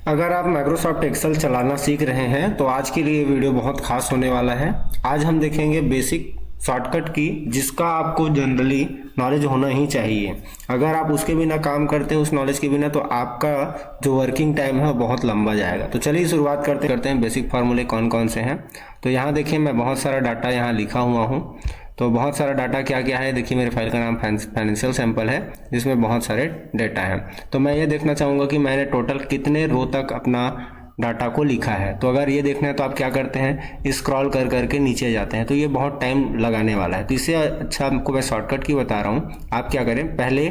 अगर आप Microsoft Excel चलाना सीख रहे हैं तो आज के लिए वीडियो बहुत खास होने वाला है। आज हम देखेंगे बेसिक शॉर्टकट की, जिसका आपको जनरली नॉलेज होना ही चाहिए। अगर आप उसके बिना काम करते हैं, उस नॉलेज के बिना, तो आपका जो वर्किंग टाइम है वो बहुत लंबा जाएगा। तो चलिए शुरुआत करते हैं। बेसिक फार्मूले कौन कौन से हैं। तो यहाँ देखिए, मैं बहुत सारा डाटा यहाँ लिखा हुआ हूँ। तो बहुत सारा डाटा क्या क्या है, देखिए मेरे फाइल का नाम फाइनेंशियल सैंपल है, जिसमें बहुत सारे डाटा हैं। तो मैं ये देखना चाहूँगा कि मैंने टोटल कितने रो तक अपना डाटा को लिखा है। तो अगर ये देखना है तो आप क्या करते हैं, स्क्रॉल कर करके नीचे जाते हैं। तो ये बहुत टाइम लगाने वाला है, तो इससे अच्छा आपको मैं शॉर्टकट की बता रहा हूँ। आप क्या करें, पहले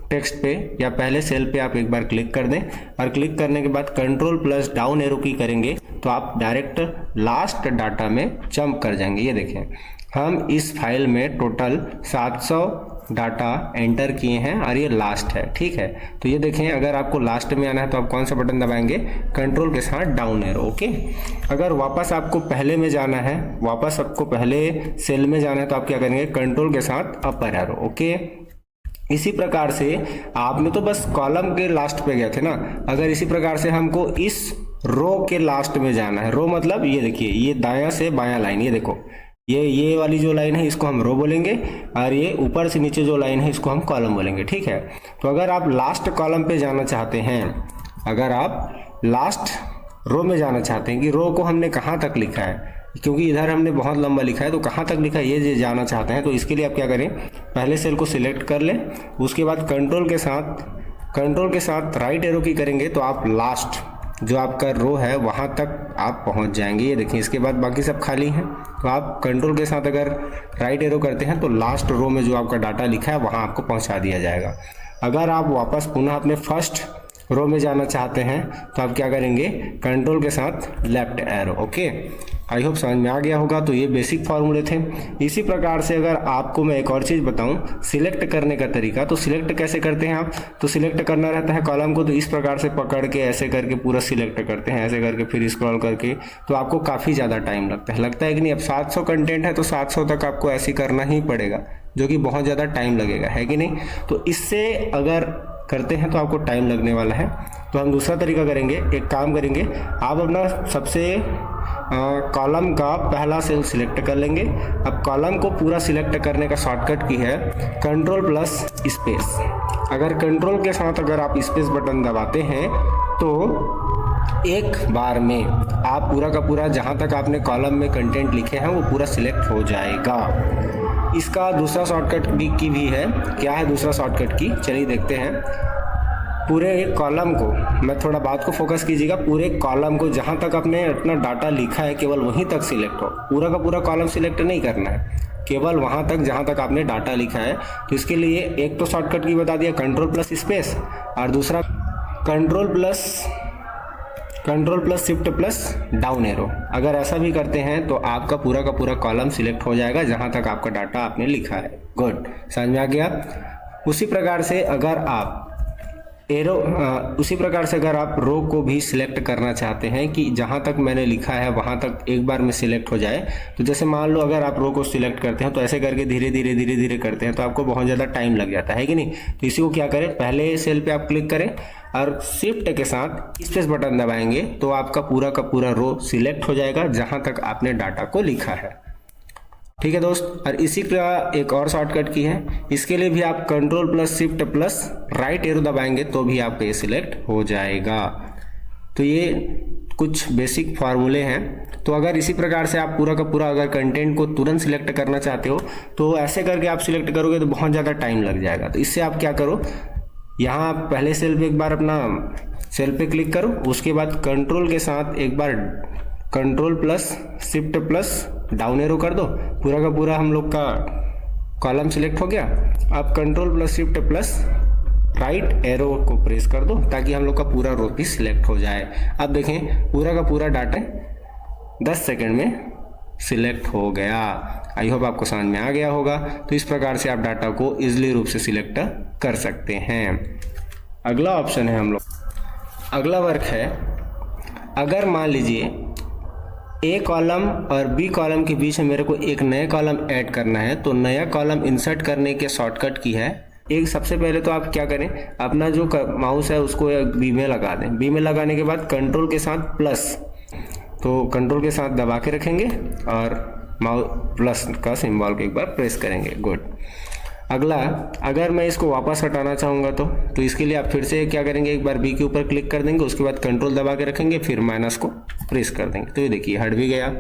टेक्स्ट पे या पहले सेल पे आप एक बार क्लिक कर दें, और क्लिक करने के बाद कंट्रोल+ डाउन एरो की करेंगे तो आप डायरेक्ट लास्ट डाटा में जंप कर जाएंगे। ये देखें, हम इस फाइल में टोटल 700 डाटा एंटर किए हैं और ये लास्ट है, ठीक है। तो ये देखें, अगर आपको लास्ट में आना है तो आप कौन सा बटन दबाएंगे, कंट्रोल के साथ डाउन एरो, ओके। अगर वापस आपको पहले में जाना है, वापस आपको पहले सेल में जाना है, तो आप क्या करेंगे, कंट्रोल के साथ अपर एरो, ओके। इसी प्रकार से आपने तो बस कॉलम के लास्ट पे गए थे ना, अगर इसी प्रकार से हमको इस रो के लास्ट में जाना है, रो मतलब ये देखिए, ये दायां से बायां लाइन, ये देखो, ये वाली जो लाइन है इसको हम रो बोलेंगे, और ये ऊपर से नीचे जो लाइन है इसको हम कॉलम बोलेंगे, ठीक है। तो अगर आप लास्ट कॉलम पे जाना चाहते हैं, अगर आप लास्ट रो में जाना चाहते हैं कि रो को हमने कहाँ तक लिखा है, क्योंकि इधर हमने बहुत लंबा लिखा है, तो कहाँ तक लिखा है ये जाना चाहते हैं, तो इसके लिए आप क्या करें, पहले सेल को सिलेक्ट कर लें, उसके बाद कंट्रोल के साथ राइट एरो की करेंगे तो आप लास्ट जो आपका रो है वहाँ तक आप पहुँच जाएंगे। ये देखिए, इसके बाद बाकी सब खाली हैं। तो आप कंट्रोल के साथ अगर राइट एरो करते हैं तो लास्ट रो में जो आपका डाटा लिखा है वहाँ आपको पहुँचा दिया जाएगा। अगर आप वापस पुनः अपने फर्स्ट रो में जाना चाहते हैं तो आप क्या करेंगे, कंट्रोल के साथ left arrow, okay. I hope समझ में आ गया होगा। तो ये बेसिक फार्मूले थे। इसी प्रकार से अगर आपको मैं एक और चीज़ बताऊं, सिलेक्ट करने का तरीका, तो सिलेक्ट कैसे करते हैं आप, तो सिलेक्ट करना रहता है कॉलम को, तो इस प्रकार से पकड़ के ऐसे करके पूरा सिलेक्ट करते हैं, ऐसे करके फिर स्क्रॉल करके, तो आपको काफ़ी ज़्यादा टाइम लगता है कि नहीं। अब 700 कंटेंट है तो 700 तक आपको ऐसे करना ही पड़ेगा, जो कि बहुत ज़्यादा टाइम लगेगा, है कि नहीं। तो इससे अगर करते हैं तो आपको टाइम लगने वाला है। तो हम दूसरा तरीका करेंगे, एक काम करेंगे, आप अपना सबसे कॉलम का पहला सेल सिलेक्ट कर लेंगे। अब कॉलम को पूरा सिलेक्ट करने का शॉर्टकट की है कंट्रोल+स्पेस। अगर कंट्रोल के साथ अगर आप स्पेस बटन दबाते हैं तो एक बार में आप पूरा का पूरा जहां तक आपने कॉलम में कंटेंट लिखे हैं वो पूरा सिलेक्ट हो जाएगा। इसका दूसरा शॉर्टकट की भी है। क्या है दूसरा शॉर्टकट की, चलिए देखते हैं। पूरे कॉलम को, मैं थोड़ा बात को फोकस कीजिएगा, पूरे कॉलम को जहां तक आपने अपना डाटा लिखा है केवल वहीं तक सिलेक्ट हो, पूरा का पूरा कॉलम सिलेक्ट नहीं करना है, केवल वहां तक जहां तक आपने डाटा लिखा है। तो इसके लिए एक तो शॉर्टकट की बता दिया, कंट्रोल+स्पेस, और दूसरा कंट्रोल+Shift+ डाउन एरो। अगर ऐसा भी करते हैं तो आपका पूरा का पूरा कॉलम सिलेक्ट हो जाएगा जहां तक आपका डाटा आपने लिखा है। गुड, समझ में आ गया। उसी प्रकार से अगर आप रो को भी सिलेक्ट करना चाहते हैं कि जहां तक मैंने लिखा है वहां तक एक बार में सिलेक्ट हो जाए, तो जैसे मान लो अगर आप रो को सिलेक्ट करते हैं तो ऐसे करके धीरे धीरे करते हैं तो आपको बहुत ज़्यादा टाइम लग जाता है कि नहीं। तो इसी को क्या करें, पहले सेल पे आप क्लिक करें और शिफ्ट के साथ स्पेस बटन दबाएंगे तो आपका पूरा का पूरा रो सिलेक्ट हो जाएगा जहां तक आपने डाटा को लिखा है, ठीक है दोस्त। और इसी का एक और शॉर्टकट की है, इसके लिए भी आप कंट्रोल+Shift+ राइट एरो दबाएंगे तो भी आपका ये सिलेक्ट हो जाएगा। तो ये कुछ बेसिक फार्मूले हैं। तो अगर इसी प्रकार से आप पूरा का पूरा अगर कंटेंट को तुरंत सिलेक्ट करना चाहते हो तो ऐसे करके आप सिलेक्ट करोगे तो बहुत ज़्यादा टाइम लग जाएगा। तो इससे आप क्या करो, यहाँ आप पहले सेल पे एक बार अपना सेल पे क्लिक करो, उसके बाद कंट्रोल के साथ एक बार कंट्रोल+Shift+ डाउन एरो कर दो, पूरा का पूरा हम लोग का कॉलम सिलेक्ट हो गया। अब कंट्रोल+Shift+ राइट एरो को प्रेस कर दो ताकि हम लोग का पूरा रो भी सिलेक्ट हो जाए। अब देखें, पूरा का पूरा डाटा 10 सेकंड में सिलेक्ट हो गया। आई होप आपको समझ में आ गया होगा। तो इस प्रकार से आप डाटा को इजीली रूप से सिलेक्ट कर सकते हैं। अगला ऑप्शन है हम लोग, अगला वर्क है, अगर मान लीजिए ए कॉलम और बी कॉलम के बीच में मेरे को एक नया कॉलम ऐड करना है, तो नया कॉलम इंसर्ट करने के शॉर्टकट की है एक सबसे पहले तो आप क्या करें, अपना जो माउस है उसको बी में लगा दें। बी में लगाने के बाद कंट्रोल के साथ प्लस, तो कंट्रोल के साथ दबा के रखेंगे और माउस प्लस का सिंबल को एक बार प्रेस करेंगे। गुड। अगला, अगर मैं इसको वापस हटाना चाहूँगा तो इसके लिए आप फिर से क्या करेंगे, एक बार बी के ऊपर क्लिक कर देंगे, उसके बाद कंट्रोल दबा के रखेंगे, फिर माइनस को प्रेस कर देंगे। तो ये देखिए हट भी गया।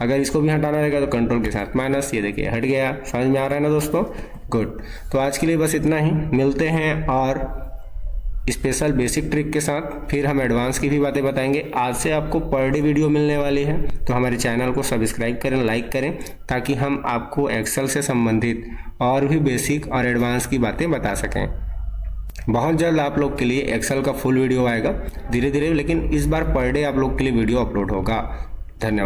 अगर इसको भी हटाना रहेगा तो कंट्रोल के साथ माइनस, ये देखिए हट गया। समझ में आ रहा है ना दोस्तों? गुड। तो आज के लिए बस इतना ही, मिलते हैं और स्पेशल बेसिक ट्रिक के साथ, फिर हम एडवांस की भी बातें बताएंगे। आज से आपको पर डे वीडियो मिलने वाली है, तो हमारे चैनल को सब्सक्राइब करें, लाइक करें, ताकि हम आपको एक्सेल से संबंधित और भी बेसिक और एडवांस की बातें बता सकें। बहुत जल्द आप लोग के लिए एक्सेल का फुल वीडियो आएगा, धीरे धीरे, लेकिन इस बार पर डे आप लोग के लिए वीडियो अपलोड होगा। धन्यवाद।